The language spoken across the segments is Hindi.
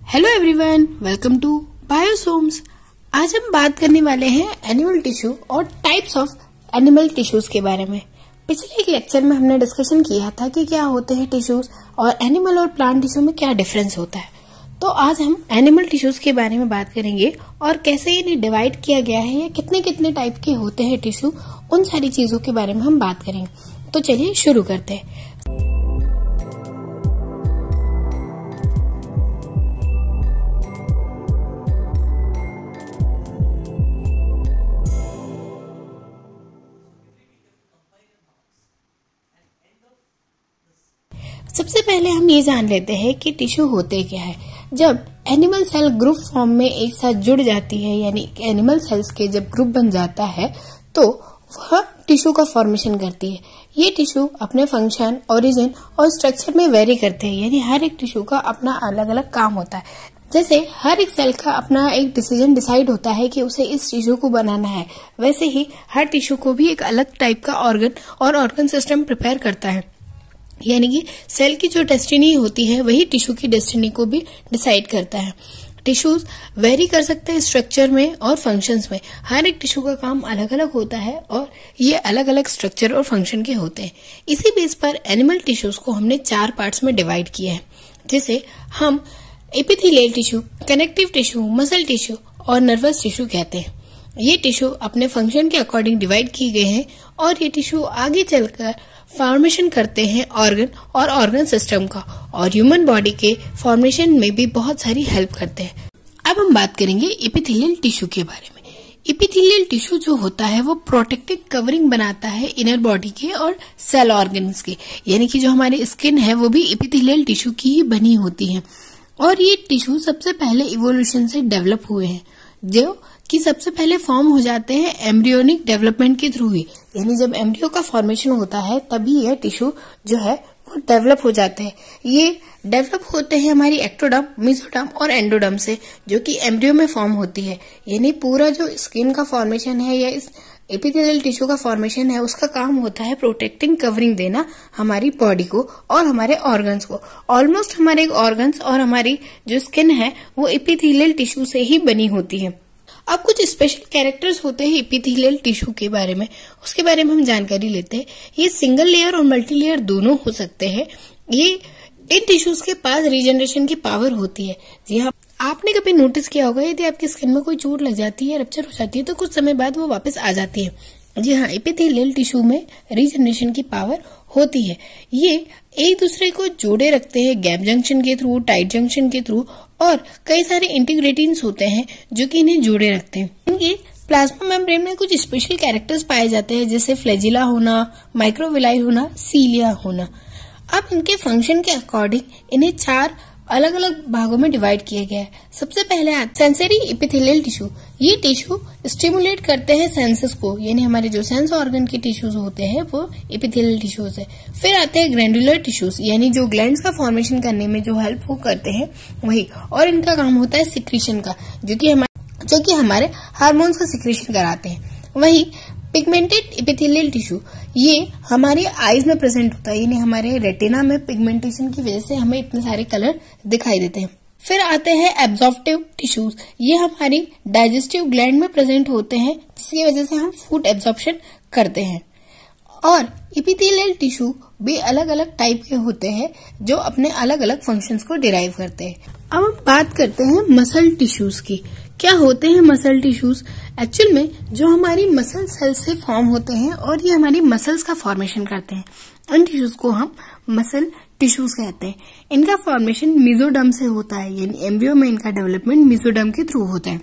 Hello everyone, welcome to Biosomes. आज हम बात करने वाले हैं एनिमल टिश्यू और टाइप्स ऑफ एनिमल टिश्यूज के बारे में। पिछले एक लेक्चर में हमने डिस्कशन किया था कि क्या होते हैं टिश्यूज और एनिमल और प्लांट टिश्यू में क्या डिफरेंस होता है। तो आज हम एनिमल टिश्यूज के बारे में बात करेंगे और कैसे इन्हें डिवाइड किया गया है या कितने कितने टाइप के होते हैं टिश्यू, उन सारी चीजों के बारे में हम बात करेंगे। तो चलिए शुरू करते हैं। सबसे पहले हम ये जान लेते हैं कि टिश्यू होते क्या है। जब एनिमल सेल ग्रुप फॉर्म में एक साथ जुड़ जाती है, यानी एनिमल सेल्स के जब ग्रुप बन जाता है तो वह टिश्यू का फॉर्मेशन करती है। ये टिश्यू अपने फंक्शन, ओरिजिन और स्ट्रक्चर में वेरी करते हैं, यानी हर एक टिश्यू का अपना अलग अलग काम होता है। जैसे हर एक सेल का अपना एक डिसीजन डिसाइड होता है कि उसे इस टिश्यू को बनाना है, वैसे ही हर टिश्यू को भी एक अलग टाइप का ऑर्गन और ऑर्गन सिस्टम प्रिपेयर करता है। यानी कि सेल की जो डेस्टिनी होती है वही टिश्यू की डेस्टिनी को भी डिसाइड करता है। टिश्यूज वेरी कर सकते हैं स्ट्रक्चर में और फंक्शंस में। हर एक टिश्यू का काम अलग अलग होता है और ये अलग अलग स्ट्रक्चर और फंक्शन के होते हैं। इसी बेस पर एनिमल टिश्यूज को हमने 4 पार्ट्स में डिवाइड किया है, जिसे हम epithelial tissue, connective tissue, muscle tissue और नर्वस टिश्यू कहते हैं। ये टिश्यू अपने फंक्शन के अकॉर्डिंग डिवाइड किए गए हैं और ये टिश्यू आगे चलकर फॉर्मेशन करते हैं ऑर्गन और ऑर्गन सिस्टम का, और ह्यूमन बॉडी के फॉर्मेशन में भी बहुत सारी हेल्प करते हैं। अब हम बात करेंगे एपिथेलियल टिश्यू के बारे में। एपिथेलियल टिश्यू जो होता है वो प्रोटेक्टिव कवरिंग बनाता है इनर बॉडी के और सेल ऑर्गन्स के, यानी कि जो हमारी स्किन है वो भी एपिथेलियल टिश्यू की ही बनी होती है। और ये टिश्यू सबसे पहले इवोल्यूशन से डेवलप हुए हैं, जो कि सबसे पहले फॉर्म हो जाते हैं एम्ब्रियोनिक डेवलपमेंट के थ्रू ही। यानी जब एम्ब्रियो का फॉर्मेशन होता है तभी यह टिश्यू जो है वो डेवलप हो जाते हैं। ये डेवलप होते हैं हमारी एक्टोडर्म, मेसोडर्म और एंडोडर्म से, जो कि एम्ब्रियो में फॉर्म होती है। यानी पूरा जो स्किन का फॉर्मेशन है या इस एपिथेलियल टिश्यू का फॉर्मेशन है, उसका काम होता है प्रोटेक्टिंग कवरिंग देना हमारी बॉडी को और हमारे ऑर्गन्स को। ऑलमोस्ट हमारे ऑर्गन्स और हमारी जो स्किन है वो एपिथेलियल टिश्यू से ही बनी होती है। अब कुछ स्पेशल कैरेक्टर्स होते हैं एपिथेलियल टिश्यू के बारे में, उसके बारे में हम जानकारी लेते हैं। ये सिंगल लेयर और मल्टी लेयर दोनों हो सकते हैं। ये इन टिश्यूज के पास रीजनरेशन की पावर होती है। जी हाँ, आपने कभी नोटिस किया होगा यदि आपकी स्किन में कोई चोट लग जाती है, रप्चर हो जाती है, तो कुछ समय बाद वो वापस आ जाती है। जी हाँ, एपिथेलियल टिश्यू में रीजनरेशन की पावर होती है। ये एक दूसरे को जोड़े रखते हैं गैप जंक्शन के थ्रू, टाइट जंक्शन के थ्रू, और कई सारे इंटीग्रेटिन्स होते हैं जो कि इन्हें जोड़े रखते हैं। इनके प्लाज्मा मेम्ब्रेन में कुछ स्पेशल कैरेक्टर्स पाए जाते हैं, जैसे फ्लैजिला होना, माइक्रोविलाई होना, सीलिया होना। अब इनके फंक्शन के अकॉर्डिंग इन्हें 4 अलग अलग भागों में डिवाइड किया गया है। सबसे पहले सेंसरी एपिथेलियल टिश्यू। ये टिश्यू स्टिमुलेट करते हैं सेंसेस को, यानी हमारे जो सेंस ऑर्गन के टिश्यूज होते हैं वो एपिथेलियल टिश्यूज है। फिर आते हैं ग्लैंडुलर टिश्यूज, यानी जो ग्लैंड्स का फॉर्मेशन करने में जो हेल्प वो करते हैं वही, और इनका काम होता है सिक्रीशन का, जो कि हमारे हार्मोन्स का सिक्रीशन कराते हैं। वही पिगमेंटेड एपिथेलियल टिश्यू, ये हमारे आईज में प्रेजेंट होता है, यानी हमारे रेटिना में पिगमेंटेशन की वजह से हमें इतने सारे कलर दिखाई देते हैं। फिर आते हैं एब्जॉर्प्टिव टिश्यूज। ये हमारी डाइजेस्टिव ग्लैंड में प्रेजेंट होते हैं, जिसकी वजह से हम फूड एब्जॉर्प्शन करते हैं। और एपिथेलियल टिश्यू भी अलग अलग टाइप के होते हैं जो अपने अलग अलग फंक्शंस को डिराइव करते हैं। अब हम बात करते हैं मसल टिश्यूज की। क्या होते हैं मसल टिश्यूज? एक्चुअल में जो हमारी मसल सेल्स से फॉर्म होते हैं और ये हमारी मसल्स का फॉर्मेशन करते हैं, इन टिश्यूज को हम मसल टिश्यूज कहते हैं। इनका फॉर्मेशन मेसोडर्म से होता है, यानी एम्ब्रियो में इनका डेवलपमेंट मेसोडर्म के थ्रू होता है।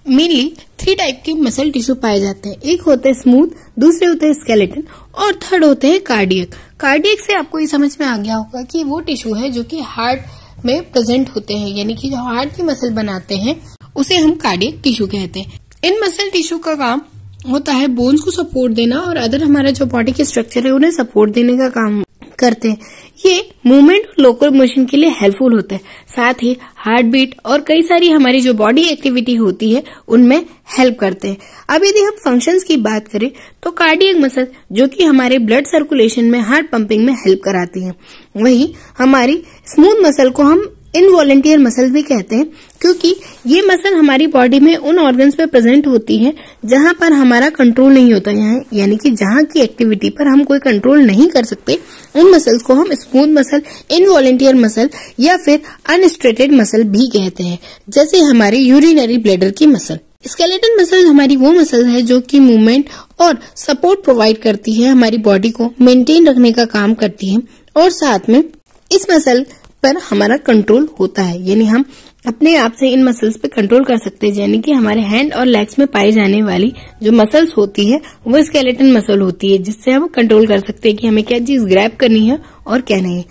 मेनली 3 टाइप के मसल टिश्यू पाए जाते हैं। एक होते हैं स्मूथ, दूसरे होते हैं स्केलेटन और थर्ड होते हैं कार्डियक। कार्डियक से आपको ये समझ में आ गया होगा कि वो टिश्यू है जो कि हार्ट में प्रेजेंट होते हैं, यानी कि जो हार्ट की मसल बनाते हैं उसे हम कार्डियक टिश्यू कहते हैं। इन मसल टिश्यू का काम होता है बोन्स को सपोर्ट देना और अदर हमारा जो बॉडी के स्ट्रक्चर है उन्हें सपोर्ट देने का काम करते हैं। ये मूवमेंट और लोकोमोशन के लिए हेल्पफुल होता है। साथ ही हार्ट बीट और कई सारी हमारी जो बॉडी एक्टिविटी होती है उनमें हेल्प करते हैं। अब यदि हम फंक्शंस की बात करें तो कार्डियक मसल जो कि हमारे ब्लड सर्कुलेशन में, हार्ट पंपिंग में हेल्प कराती है। वहीं हमारी स्मूथ मसल को हम इनवॉलंटियर मसल भी कहते हैं, क्योंकि ये मसल हमारी बॉडी में उन ऑर्गन्स पे प्रेजेंट होती है जहां पर हमारा कंट्रोल नहीं होता है, यानी कि जहां की एक्टिविटी पर हम कोई कंट्रोल नहीं कर सकते, उन मसल्स को हम स्मूथ मसल, इनवॉलंटियर मसल या फिर अनस्ट्रेटेड मसल भी कहते हैं, जैसे हमारी यूरिनरी ब्लैडर की मसल। स्केलेटन मसल हमारी वो मसल है जो कि मूवमेंट और सपोर्ट प्रोवाइड करती है, हमारी बॉडी को मेंटेन रखने का काम करती है, और साथ में इस मसल पर हमारा कंट्रोल होता है, यानी हम अपने आप से इन मसल्स पे कंट्रोल कर सकते हैं। यानी कि हमारे हैंड और लेग्स में पाई जाने वाली जो मसल्स होती है वो स्केलेटन मसल होती है, जिससे हम कंट्रोल कर सकते हैं कि हमें क्या चीज ग्रैब करनी है और क्या नहीं।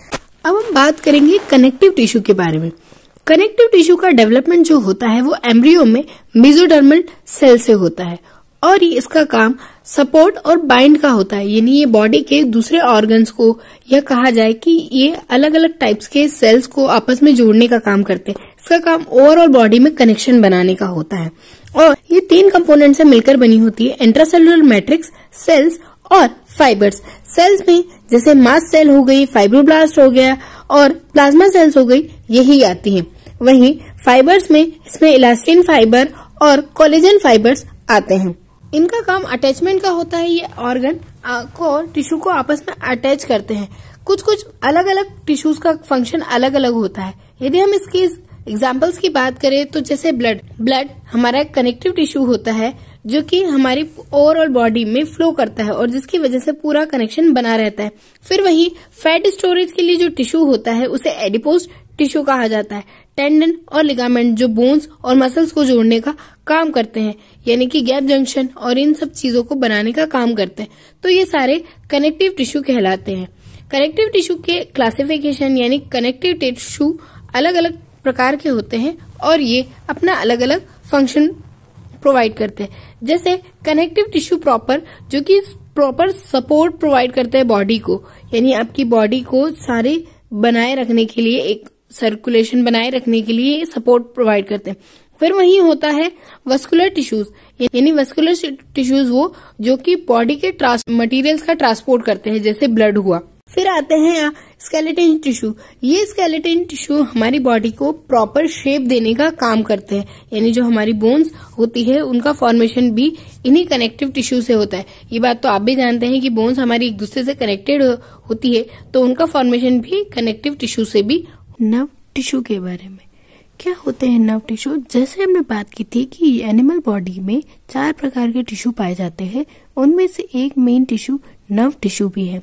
अब हम बात करेंगे कनेक्टिव टिश्यू के बारे में। कनेक्टिव टिश्यू का डेवलपमेंट जो होता है वो एम्ब्रियो में मेसोडर्मल सेल से होता है, और ये इसका काम सपोर्ट और बाइंड का होता है, यानी ये बॉडी के दूसरे ऑर्गन्स को, या कहा जाए कि ये अलग अलग टाइप्स के सेल्स को आपस में जोड़ने का काम करते हैं। इसका काम ओवरऑल बॉडी में कनेक्शन बनाने का होता है, और ये 3 कंपोनेंट से मिलकर बनी होती है, इंट्रासेलुलर मैट्रिक्स, सेल्स और फाइबर्स। सेल्स में जैसे मास्ट सेल हो गई, फाइब्रोब्लास्ट हो गया और प्लाज्मा सेल्स हो गई, यही आती है। वहीं फाइबर्स में इसमें इलास्टिन फाइबर और कोलेजन फाइबर्स आते हैं। इनका काम अटैचमेंट का होता है, ये ऑर्गन को, टिश्यू को आपस में अटैच करते हैं। कुछ कुछ अलग अलग टिश्यूज का फंक्शन अलग अलग होता है। यदि हम इसकी एग्जांपल्स की बात करें तो जैसे ब्लड हमारा एक कनेक्टिव टिश्यू होता है जो कि हमारी ओवरऑल बॉडी में फ्लो करता है और जिसकी वजह से पूरा कनेक्शन बना रहता है। फिर वही फैट स्टोरेज के लिए जो टिश्यू होता है उसे एडिपोज टिश्यू कहा जाता है। टेंडन और लिगामेंट जो बोन्स और मसल्स को जोड़ने का काम करते हैं, यानी कि गैप जंक्शन और इन सब चीजों को बनाने का काम करते हैं, तो ये सारे कनेक्टिव टिश्यू कहलाते हैं। कनेक्टिव टिश्यू के क्लासिफिकेशन यानी कनेक्टिव टिश्यू अलग अलग प्रकार के होते हैं और ये अपना अलग अलग फंक्शन प्रोवाइड करते हैं। जैसे कनेक्टिव टिश्यू प्रॉपर, जो कि प्रॉपर सपोर्ट प्रोवाइड करते हैं बॉडी को, यानी आपकी बॉडी को सारे बनाए रखने के लिए, एक सर्कुलेशन बनाए रखने के लिए सपोर्ट प्रोवाइड करते हैं। फिर वही होता है वस्कुलर टिश्यूज, यानी वस्कुलर टिश्यूज वो जो कि बॉडी के मटेरियल्स का ट्रांसपोर्ट करते हैं, जैसे ब्लड हुआ। फिर आते हैं स्केलेटन टिश्यू। ये स्केलेटन टिश्यू हमारी बॉडी को प्रॉपर शेप देने का काम करते हैं, यानी जो हमारी बोन्स होती है उनका फॉर्मेशन भी इन्हीं कनेक्टिव टिश्यू से होता है। ये बात तो आप भी जानते हैं कि बोन्स हमारी एक दूसरे से कनेक्टेड होती है, तो उनका फॉर्मेशन भी कनेक्टिव टिश्यू से भी। नर्व टिश्यू के बारे में क्या होते हैं नर्व टिश्यू? जैसे हमने बात की थी कि एनिमल बॉडी में 4 प्रकार के टिश्यू पाए जाते हैं, उनमें से एक मेन टिश्यू नर्व टिश्यू भी है।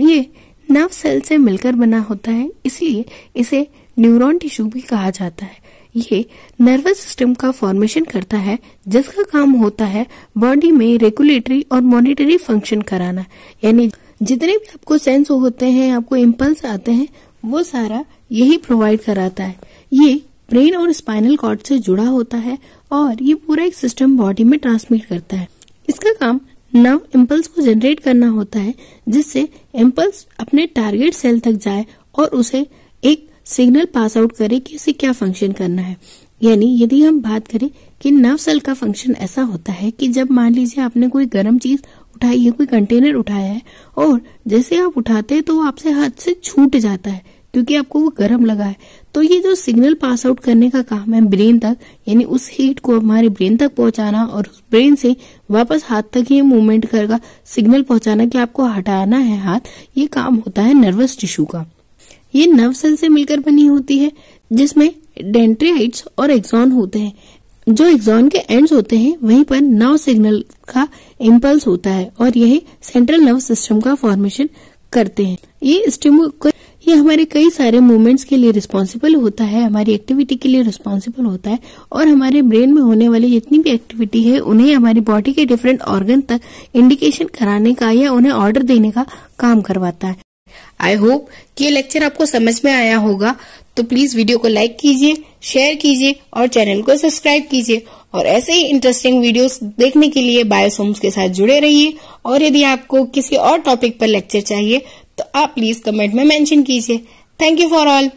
ये नर्व सेल से मिलकर बना होता है, इसलिए इसे न्यूरॉन टिश्यू भी कहा जाता है। ये नर्वस सिस्टम का फॉर्मेशन करता है, जिसका काम होता है बॉडी में रेगुलेटरी और मॉनिटरी फंक्शन कराना, यानी जितने भी आपको सेंस होते हैं, आपको इम्पल्स आते हैं, वो सारा यही प्रोवाइड कराता है। ये ब्रेन और स्पाइनल कॉर्ड से जुड़ा होता है और ये पूरा एक सिस्टम बॉडी में ट्रांसमिट करता है। इसका काम नर्व इम्पल्स को जनरेट करना होता है, जिससे इम्पल्स अपने टारगेट सेल तक जाए और उसे एक सिग्नल पास आउट करे कि इसे क्या फंक्शन करना है। यानी यदि हम बात करें कि नर्व सेल का फंक्शन ऐसा होता है कि जब मान लीजिए आपने कोई गर्म चीज उठाई है, कोई कंटेनर उठाया है, और जैसे आप उठाते हैं तो आपसे हाथ से छूट जाता है क्योंकि आपको वो गर्म लगा है, तो ये जो सिग्नल पास आउट करने का काम है ब्रेन तक, यानी उस हीट को हमारे ब्रेन तक पहुंचाना और उस ब्रेन से वापस हाथ तक ये मूवमेंट करेगा, सिग्नल पहुंचाना कि आपको हटाना है हाथ, ये काम होता है नर्वस टिश्यू का। ये नर्व सेल से मिलकर बनी होती है, जिसमें डेंड्राइट्स और एक्सॉन होते हैं। जो एक्सॉन के एंड्स होते हैं वहीं पर नर्व सिग्नल का इम्पल्स होता है और यही सेंट्रल नर्व सिस्टम का फॉर्मेशन करते हैं। ये हमारे कई सारे मूवमेंट्स के लिए रिस्पॉन्सिबल होता है, हमारी एक्टिविटी के लिए रिस्पॉन्सिबल होता है, और हमारे ब्रेन में होने वाली जितनी भी एक्टिविटी है उन्हें हमारी बॉडी के डिफरेंट ऑर्गन तक इंडिकेशन कराने का या उन्हें ऑर्डर देने का काम करवाता है। आई होप कि ये लेक्चर आपको समझ में आया होगा, तो प्लीज वीडियो को लाइक कीजिए, शेयर कीजिए और चैनल को सब्सक्राइब कीजिए, और ऐसे ही इंटरेस्टिंग वीडियोस देखने के लिए बायोसोम्स के साथ जुड़े रहिए। और यदि आपको किसी और टॉपिक पर लेक्चर चाहिए तो आप प्लीज कमेंट में मेंशन कीजिए। Thank you for all.